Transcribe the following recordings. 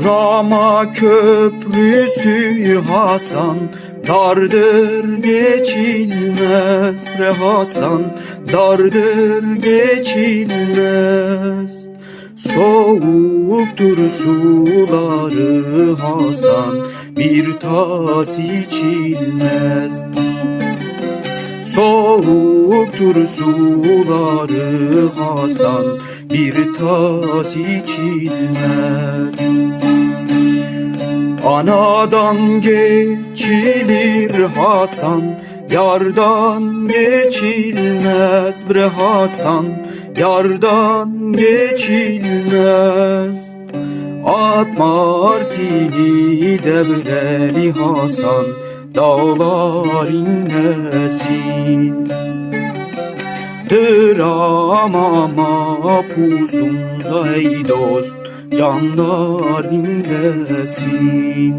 Rama köprüsü Hasan, dardır geçilmez bre Hasan, dardır geçilmez. Soğuktur suları Hasan, bir tas içilmez. Soğuktur suları Hasan, bir tas içilmez. Anadan geçilir Hasan, yardan geçilmez bre Hasan, yardan geçilmez. Atma artili devreli Hasan, dağlar inlesin. Dramama pusunda ey dost, canlar dinlesin.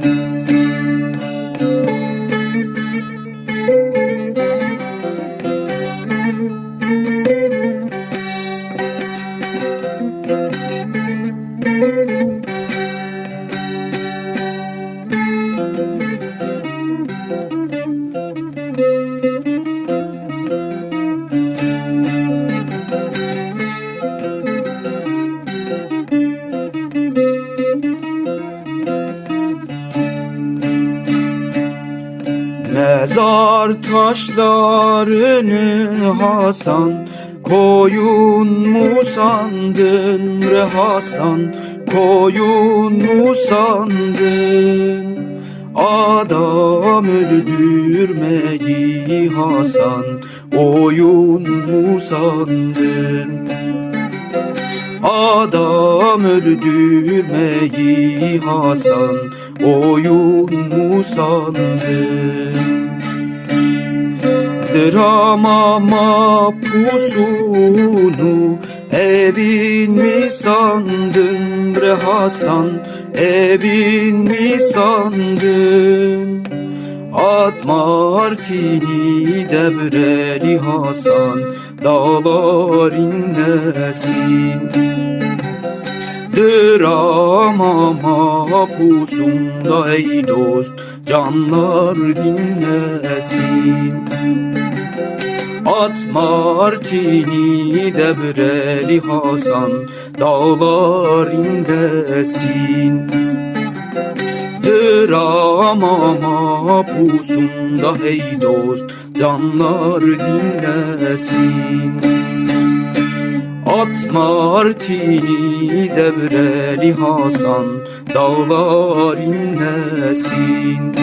Mezar taşlarını Hasan, koyun mu sandın bre Hasan, koyun mu sandın? Adam öldürmeyi Hasan, oyun mu sandın? Adam öldürmeyi Hasan, oyun mu sandın? Dramama pusunu evin mi sandın bre Hasan, evin mi sandın? Atma artini devreli Hasan, dağlar inlesin. Dramama pusunda ey dost, canlar dinlesin. Atma artini devreli Hasan, dağlar inlesin. Dramama pusunda ey dost, canlar dinlesin. Atma artini devreli Hasan, dağlar inlesin.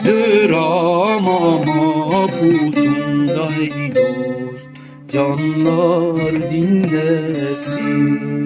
Dramama pusunda ey dost, canlar dinlesin.